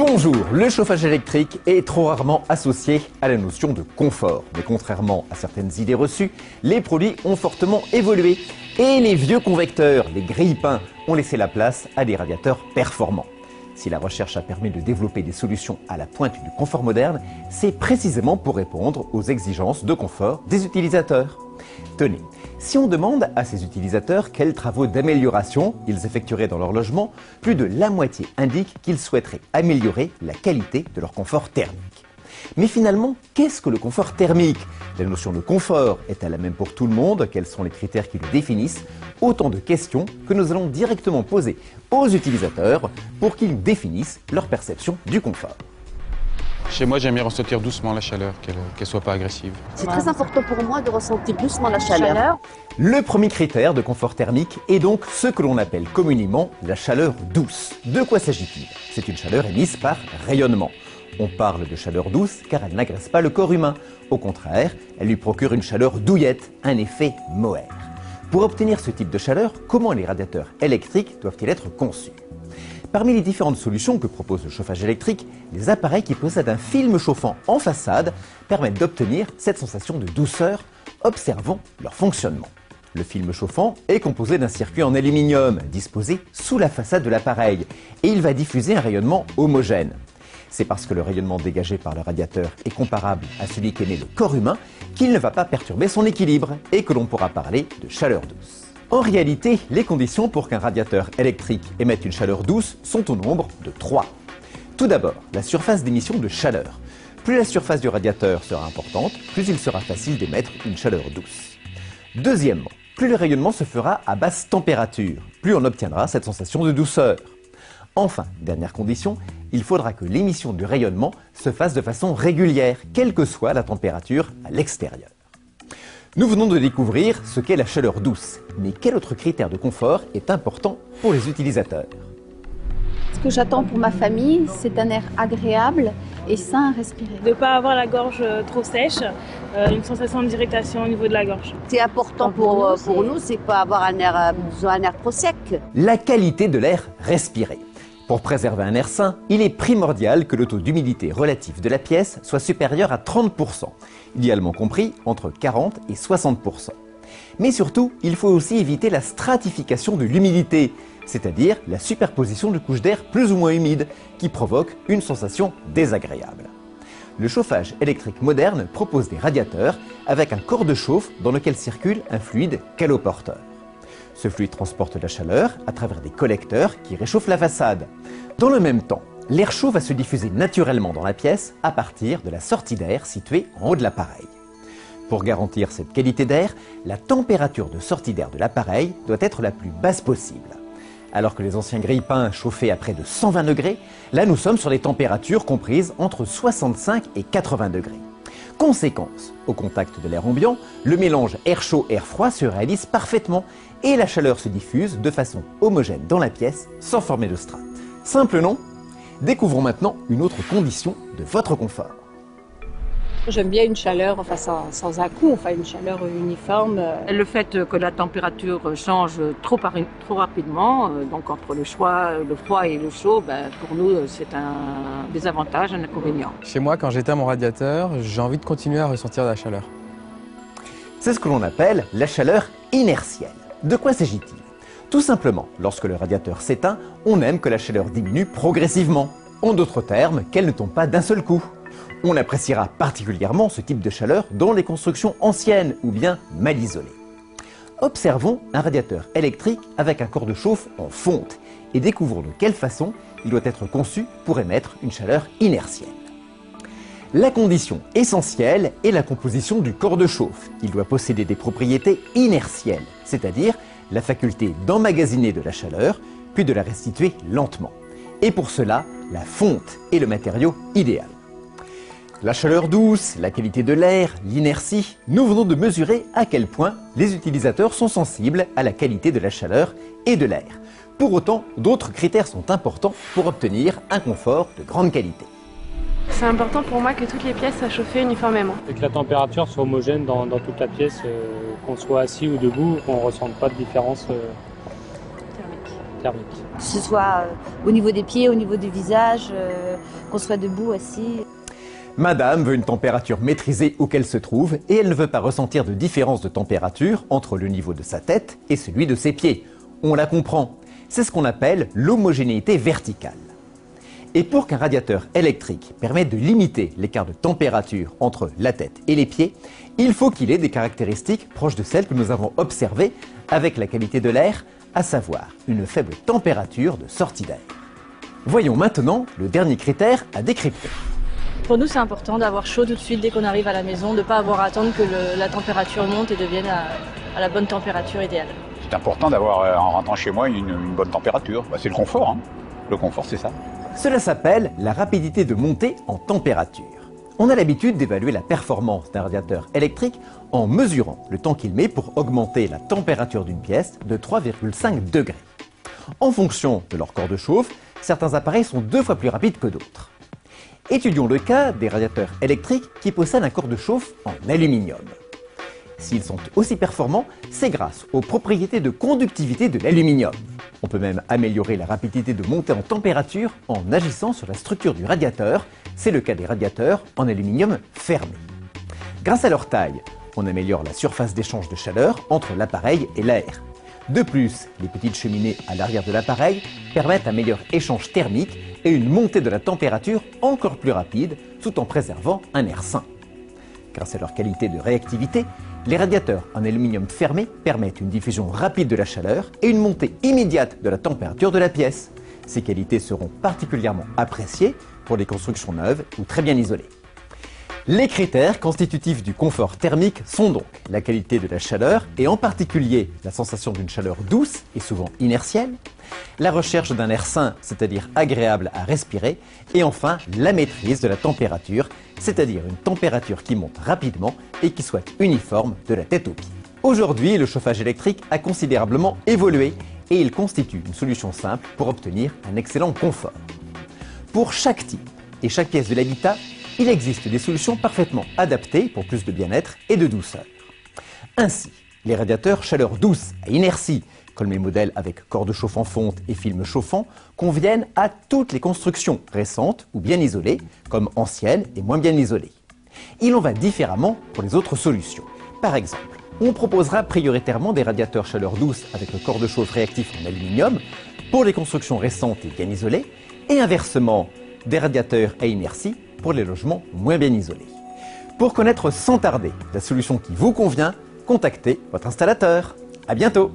Bonjour, le chauffage électrique est trop rarement associé à la notion de confort. Mais contrairement à certaines idées reçues, les produits ont fortement évolué et les vieux convecteurs, les grille-pains, ont laissé la place à des radiateurs performants. Si la recherche a permis de développer des solutions à la pointe du confort moderne, c'est précisément pour répondre aux exigences de confort des utilisateurs. Tenez, si on demande à ces utilisateurs quels travaux d'amélioration ils effectueraient dans leur logement, plus de la moitié indiquent qu'ils souhaiteraient améliorer la qualité de leur confort thermique. Mais finalement, qu'est-ce que le confort thermique? La notion de confort est-elle la même pour tout le monde? Quels sont les critères qui le définissent? Autant de questions que nous allons directement poser aux utilisateurs pour qu'ils définissent leur perception du confort. Chez moi, j'aime bien ressentir doucement la chaleur, qu'elle soit pas agressive. C'est très important pour moi de ressentir doucement la chaleur. Le premier critère de confort thermique est donc ce que l'on appelle communément la chaleur douce. De quoi s'agit-il? C'est une chaleur émise par rayonnement. On parle de chaleur douce car elle n'agresse pas le corps humain. Au contraire, elle lui procure une chaleur douillette, un effet mohair. Pour obtenir ce type de chaleur, comment les radiateurs électriques doivent-ils être conçus? Parmi les différentes solutions que propose le chauffage électrique, les appareils qui possèdent un film chauffant en façade permettent d'obtenir cette sensation de douceur. Observons leur fonctionnement. Le film chauffant est composé d'un circuit en aluminium disposé sous la façade de l'appareil et il va diffuser un rayonnement homogène. C'est parce que le rayonnement dégagé par le radiateur est comparable à celui qu'émet le corps humain qu'il ne va pas perturber son équilibre et que l'on pourra parler de chaleur douce. En réalité, les conditions pour qu'un radiateur électrique émette une chaleur douce sont au nombre de 3. Tout d'abord, la surface d'émission de chaleur. Plus la surface du radiateur sera importante, plus il sera facile d'émettre une chaleur douce. Deuxièmement, plus le rayonnement se fera à basse température, plus on obtiendra cette sensation de douceur. Enfin, dernière condition, il faudra que l'émission du rayonnement se fasse de façon régulière, quelle que soit la température à l'extérieur. Nous venons de découvrir ce qu'est la chaleur douce, mais quel autre critère de confort est important pour les utilisateurs? Ce que j'attends pour ma famille, c'est un air agréable et sain à respirer. De ne pas avoir la gorge trop sèche, une sensation d'irritation au niveau de la gorge. C'est important pour nous, c'est pas avoir un air trop sec. La qualité de l'air respiré. Pour préserver un air sain, il est primordial que le taux d'humidité relatif de la pièce soit supérieur à 30%, idéalement compris entre 40 et 60%. Mais surtout, il faut aussi éviter la stratification de l'humidité, c'est-à-dire la superposition de couches d'air plus ou moins humides, qui provoque une sensation désagréable. Le chauffage électrique moderne propose des radiateurs avec un corps de chauffe dans lequel circule un fluide caloporteur. Ce fluide transporte la chaleur à travers des collecteurs qui réchauffent la façade. Dans le même temps, l'air chaud va se diffuser naturellement dans la pièce à partir de la sortie d'air située en haut de l'appareil. Pour garantir cette qualité d'air, la température de sortie d'air de l'appareil doit être la plus basse possible. Alors que les anciens grille-pains chauffaient à près de 120 degrés, là nous sommes sur des températures comprises entre 65 et 80 degrés. Conséquence, au contact de l'air ambiant, le mélange air chaud-air froid se réalise parfaitement et la chaleur se diffuse de façon homogène dans la pièce sans former de strates. Simple non? Découvrons maintenant une autre condition de votre confort. J'aime bien une chaleur sans à-coups, une chaleur uniforme. Le fait que la température change trop rapidement, donc entre le froid et le chaud, pour nous c'est un désavantage, un inconvénient. Chez moi, quand j'éteins mon radiateur, j'ai envie de continuer à ressentir la chaleur. C'est ce que l'on appelle la chaleur inertielle. De quoi s'agit-il? Tout simplement, lorsque le radiateur s'éteint, on aime que la chaleur diminue progressivement. En d'autres termes, qu'elle ne tombe pas d'un seul coup. On appréciera particulièrement ce type de chaleur dans les constructions anciennes ou bien mal isolées. Observons un radiateur électrique avec un corps de chauffe en fonte et découvrons de quelle façon il doit être conçu pour émettre une chaleur inertielle. La condition essentielle est la composition du corps de chauffe. Il doit posséder des propriétés inertielles, c'est-à-dire la faculté d'emmagasiner de la chaleur, puis de la restituer lentement. Et pour cela, la fonte est le matériau idéal. La chaleur douce, la qualité de l'air, l'inertie, nous venons de mesurer à quel point les utilisateurs sont sensibles à la qualité de la chaleur et de l'air. Pour autant, d'autres critères sont importants pour obtenir un confort de grande qualité. C'est important pour moi que toutes les pièces soient chauffées uniformément. Et que la température soit homogène dans toute la pièce, qu'on soit assis ou debout, qu'on ne ressente pas de différence. thermique. Que ce soit au niveau des pieds, au niveau du visage, qu'on soit debout, assis. Madame veut une température maîtrisée où qu'elle se trouve et elle ne veut pas ressentir de différence de température entre le niveau de sa tête et celui de ses pieds. On la comprend. C'est ce qu'on appelle l'homogénéité verticale. Et pour qu'un radiateur électrique permette de limiter l'écart de température entre la tête et les pieds, il faut qu'il ait des caractéristiques proches de celles que nous avons observées avec la qualité de l'air, à savoir une faible température de sortie d'air. Voyons maintenant le dernier critère à décrypter. Pour nous, c'est important d'avoir chaud tout de suite dès qu'on arrive à la maison, de ne pas avoir à attendre que la température monte et devienne à la bonne température idéale. C'est important d'avoir, en rentrant chez moi, une bonne température. C'est le confort. Le confort, c'est ça. Cela s'appelle la rapidité de montée en température. On a l'habitude d'évaluer la performance d'un radiateur électrique en mesurant le temps qu'il met pour augmenter la température d'une pièce de 3,5 degrés. En fonction de leur corps de chauffe, certains appareils sont 2 fois plus rapides que d'autres. Étudions le cas des radiateurs électriques qui possèdent un corps de chauffe en aluminium. S'ils sont aussi performants, c'est grâce aux propriétés de conductivité de l'aluminium. On peut même améliorer la rapidité de montée en température en agissant sur la structure du radiateur. C'est le cas des radiateurs en aluminium fermé. Grâce à leur taille, on améliore la surface d'échange de chaleur entre l'appareil et l'air. De plus, les petites cheminées à l'arrière de l'appareil permettent un meilleur échange thermique et une montée de la température encore plus rapide, tout en préservant un air sain. Grâce à leur qualité de réactivité, les radiateurs en aluminium fermé permettent une diffusion rapide de la chaleur et une montée immédiate de la température de la pièce. Ces qualités seront particulièrement appréciées pour les constructions neuves ou très bien isolées. Les critères constitutifs du confort thermique sont donc la qualité de la chaleur et en particulier la sensation d'une chaleur douce et souvent inertielle, la recherche d'un air sain, c'est-à-dire agréable à respirer, et enfin la maîtrise de la température, c'est-à-dire une température qui monte rapidement et qui soit uniforme de la tête aux pieds. Aujourd'hui, le chauffage électrique a considérablement évolué et il constitue une solution simple pour obtenir un excellent confort. Pour chaque type et chaque pièce de l'habitat, il existe des solutions parfaitement adaptées pour plus de bien-être et de douceur. Ainsi, les radiateurs chaleur douce à inertie, comme les modèles avec corps de chauffe en fonte et film chauffant, conviennent à toutes les constructions récentes ou bien isolées, comme anciennes et moins bien isolées. Il en va différemment pour les autres solutions. Par exemple, on proposera prioritairement des radiateurs chaleur douce avec le corps de chauffe réactif en aluminium pour les constructions récentes et bien isolées, et inversement, des radiateurs à inertie pour les logements moins bien isolés. Pour connaître sans tarder la solution qui vous convient, contactez votre installateur. À bientôt!